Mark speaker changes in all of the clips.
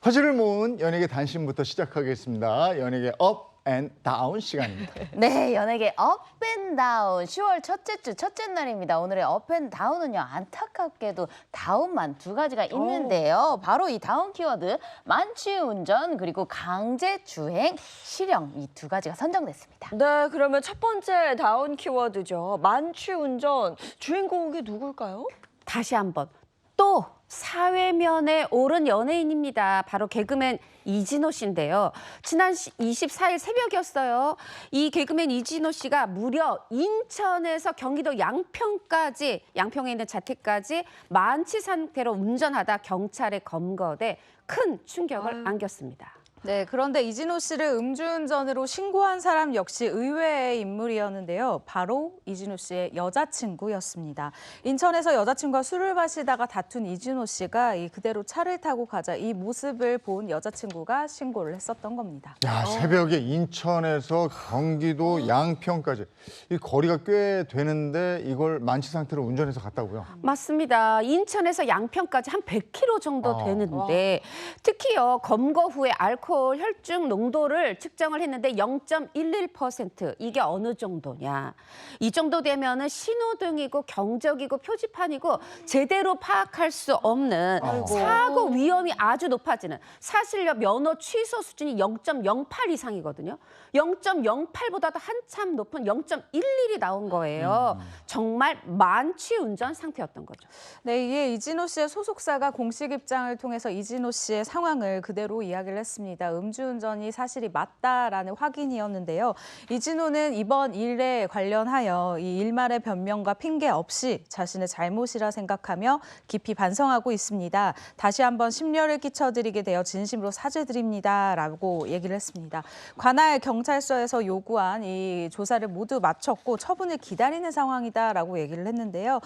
Speaker 1: 화제를 모은 연예계 단신부터 시작하겠습니다. 연예계 업 앤 다운 시간입니다.
Speaker 2: 네, 연예계 업앤다운 10월 첫째 주 첫째 날입니다. 오늘의 업앤다운은요, 안타깝게도 다운만 두 가지가 있는데요. 바로 이 다운 키워드 만취운전 그리고 강제주행 실형 이 두 가지가 선정됐습니다.
Speaker 3: 네, 그러면 첫 번째 다운 키워드죠. 만취운전. 주인공이 누굴까요?
Speaker 4: 다시 한번 또 사회면에 오른 연예인입니다. 바로 개그맨 이진호 씨인데요. 지난 24일 새벽이었어요. 이 개그맨 이진호 씨가 무려 인천에서 경기도 양평에 있는 자택까지 만취 상태로 운전하다 경찰에 검거돼 큰 충격을 안겼습니다.
Speaker 5: 네, 그런데 이진호 씨를 음주운전으로 신고한 사람 역시 의외의 인물이었는데요. 바로 이진호 씨의 여자친구였습니다. 인천에서 여자친구와 술을 마시다가 다툰 이진호 씨가 그대로 차를 타고 가자 이 모습을 본 여자친구가 신고를 했었던 겁니다.
Speaker 1: 야, 새벽에 인천에서 경기도 양평까지 이 거리가 꽤 되는데 이걸 만취 상태로 운전해서 갔다고요?
Speaker 4: 맞습니다. 인천에서 양평까지 한 100km 정도 되는데 특히요 검거 후에 알코올 혈중 농도를 측정을 했는데 0.11%. 이게 어느 정도냐. 이 정도 되면은 신호등이고 경적이고 표지판이고 제대로 파악할 수 없는 사고 위험이 아주 높아지는 사실요 면허 취소 수준이 0.08 이상이거든요. 0.08보다도 한참 높은 0.11이 나온 거예요. 정말 만취 운전 상태였던 거죠.
Speaker 5: 네, 이에 이진호 씨의 소속사가 공식 입장을 통해서 이진호 씨의 상황을 그대로 이야기를 했습니다. 음주운전이 사실이 맞다라는 확인이었는데요. 이진호는 이번 일에 관련하여 이 일말의 변명과 핑계 없이 자신의 잘못이라 생각하며 깊이 반성하고 있습니다. 다시 한번 심려를 끼쳐드리게 되어 진심으로 사죄드립니다라고 얘기를 했습니다. 관할 경찰서에서 요구한 이 조사를 모두 마쳤고 처분을 기다리는 상황이다라고 얘기를 했는데요.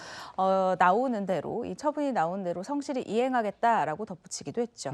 Speaker 5: 나오는 대로 이 처분이 나온 대로 성실히 이행하겠다라고 덧붙이기도 했죠.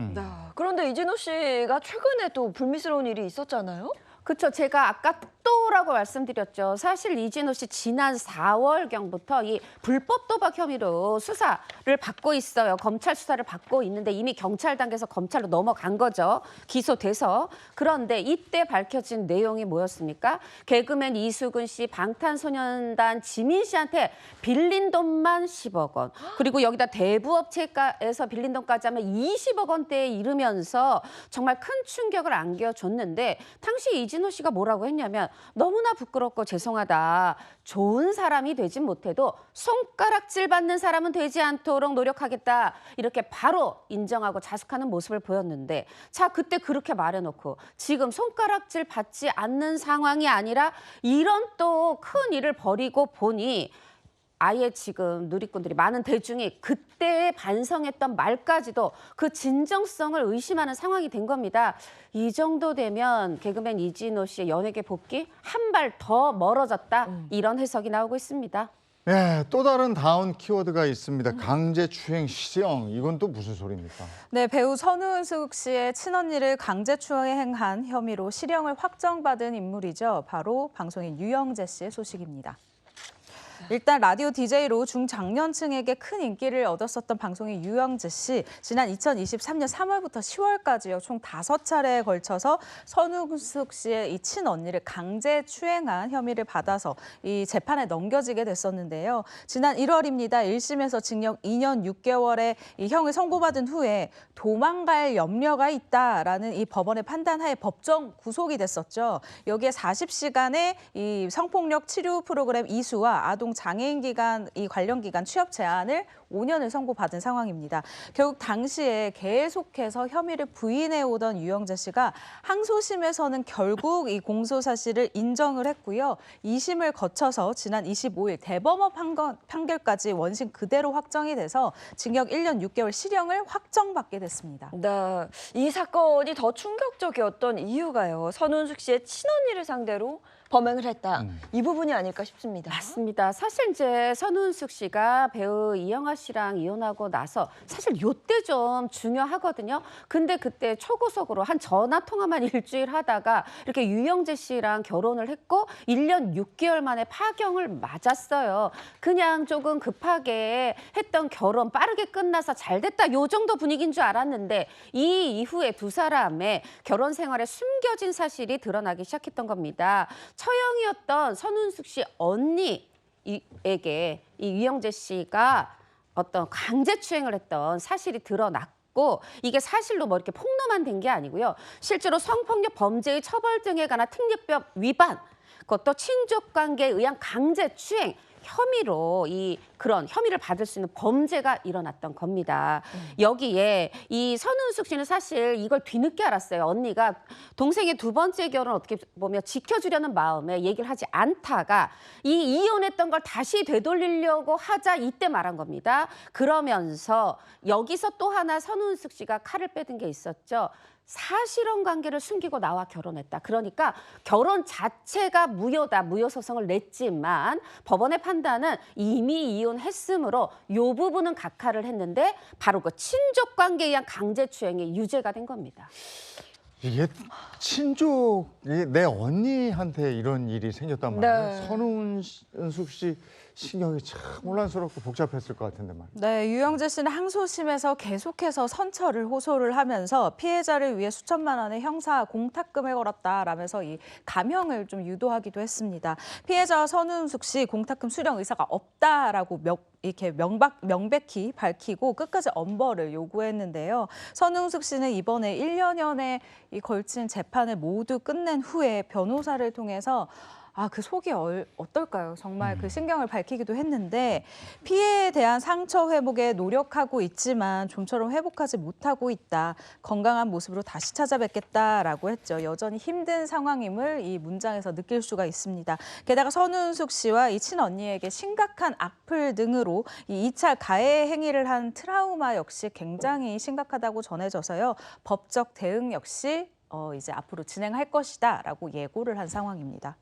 Speaker 3: 그런데 이진호 씨가 최근에 또 불미스러운 일이 있었잖아요.
Speaker 4: 그렇죠. 제가 아까 또라고 말씀드렸죠. 사실 이진호 씨 지난 4월경부터 이 불법 도박 혐의로 수사를 받고 있어요. 검찰 수사를 받고 있는데 이미 경찰 단계에서 검찰로 넘어간 거죠. 기소돼서. 그런데 이때 밝혀진 내용이 뭐였습니까? 개그맨 이수근 씨, 방탄소년단 지민 씨한테 빌린 돈만 10억 원. 그리고 여기다 대부업체에서 빌린 돈까지 하면 20억 원대에 이르면서 정말 큰 충격을 안겨줬는데 당시 이진호 씨가 뭐라고 했냐면 너무나 부끄럽고 죄송하다. 좋은 사람이 되진 못해도 손가락질 받는 사람은 되지 않도록 노력하겠다. 이렇게 바로 인정하고 자숙하는 모습을 보였는데 자 그때 그렇게 말해놓고 지금 손가락질 받지 않는 상황이 아니라 이런 또 큰 일을 벌이고 보니 아예 지금 누리꾼들이 많은 대중이 그때 반성했던 말까지도 그 진정성을 의심하는 상황이 된 겁니다. 이 정도 되면 개그맨 이진호 씨의 연예계 복귀 한 발 더 멀어졌다. 이런 해석이 나오고 있습니다.
Speaker 1: 네, 또 다른 다운 키워드가 있습니다. 강제추행 실형. 이건 또 무슨 소리입니까?
Speaker 5: 네, 배우 선우은숙 씨의 친언니를 강제추행한 혐의로 실형을 확정받은 인물이죠. 바로 방송인 유영재 씨의 소식입니다. 일단 라디오 DJ로 중장년층에게 큰 인기를 얻었었던 방송인 유영재 씨. 지난 2023년 3월부터 10월까지요. 총 5차례에 걸쳐서 선우숙 씨의 이 친언니를 강제 추행한 혐의를 받아서 이 재판에 넘겨지게 됐었는데요. 지난 1월입니다. 1심에서 징역 2년 6개월의 이 형을 선고받은 후에 도망갈 염려가 있다라는 이 법원의 판단하에 법정 구속이 됐었죠. 여기에 40시간의 이 성폭력 치료 프로그램 이수와 아동 장애인 기간 이 관련 기간 취업 제한을 5년을 선고받은 상황입니다. 결국 당시에 계속해서 혐의를 부인해 오던 유영재 씨가 항소심에서는 결국 이 공소 사실을 인정을 했고요. 2심을 거쳐서 지난 25일 대법원 판결까지 원심 그대로 확정이 돼서 징역 1년 6개월 실형을 확정받게 됐습니다.
Speaker 3: 네, 이 사건이 더 충격적이었던 이유가요. 선운숙 씨의 친언니를 상대로 범행을 했다. 이 부분이 아닐까 싶습니다.
Speaker 4: 맞습니다. 사실 이제 선운숙 씨가 배우 이영하 씨랑 이혼하고 나서 사실 요때 좀 중요하거든요. 근데 그때 초고속으로 한 전화 통화만 일주일 하다가 이렇게 유영재 씨랑 결혼을 했고 1년 6개월 만에 파경을 맞았어요. 그냥 조금 급하게 했던 결혼 빠르게 끝나서 잘 됐다 요 정도 분위기인 줄 알았는데 이 이후에 두 사람의 결혼 생활에 숨겨진 사실이 드러나기 시작했던 겁니다. 처형이었던 선운숙 씨 언니에게 이 유영재 씨가 어떤 강제추행을 했던 사실이 드러났고 이게 사실로 뭐 이렇게 폭로만 된 게 아니고요. 실제로 성폭력 범죄의 처벌 등에 관한 특례법 위반, 그것도 친족관계에 의한 강제추행 혐의로 그런 혐의를 받을 수 있는 범죄가 일어났던 겁니다. 여기에 이 선운숙 씨는 사실 이걸 뒤늦게 알았어요. 언니가 동생의 두 번째 결혼 어떻게 보면 지켜주려는 마음에 얘기를 하지 않다가 이 이혼했던 걸 다시 되돌리려고 하자 이때 말한 겁니다. 그러면서 여기서 또 하나 선운숙 씨가 칼을 빼든 게 있었죠. 사실혼 관계를 숨기고 나와 결혼했다. 그러니까 결혼 자체가 무효다. 무효 소송을 냈지만 법원의 판단은 이미 이혼했으므로 이 부분은 각하를 했는데 바로 그 친족 관계에 의한 강제추행이 유죄가 된 겁니다.
Speaker 1: 이게 친족이 내 언니한테 이런 일이 생겼단 말이에요.
Speaker 3: 네.
Speaker 1: 선운숙 씨 신경이 참 혼란스럽고 복잡했을 것 같은데 말이에요.
Speaker 5: 네, 유영재 씨는 항소심에서 계속해서 선처를 호소를 하면서 피해자를 위해 수천만 원의 형사 공탁금을 걸었다라면서 이 감형을 좀 유도하기도 했습니다. 피해자 선운숙 씨 공탁금 수령 의사가 없다라고 이렇게 명백히 밝히고 끝까지 엄벌을 요구했는데요. 선운숙 씨는 이번에 1년여에 걸친 재판을 모두 끝낸 후에 변호사를 통해서 그 속이 어떨까요? 정말 그 신경을 밝히기도 했는데 피해에 대한 상처 회복에 노력하고 있지만 좀처럼 회복하지 못하고 있다. 건강한 모습으로 다시 찾아뵙겠다라고 했죠. 여전히 힘든 상황임을 이 문장에서 느낄 수가 있습니다. 게다가 선운숙 씨와 이 친언니에게 심각한 악플 등으로 이 2차 가해 행위를 한 트라우마 역시 굉장히 심각하다고 전해져서요. 법적 대응 역시 이제 앞으로 진행할 것이다라고 예고를 한 상황입니다.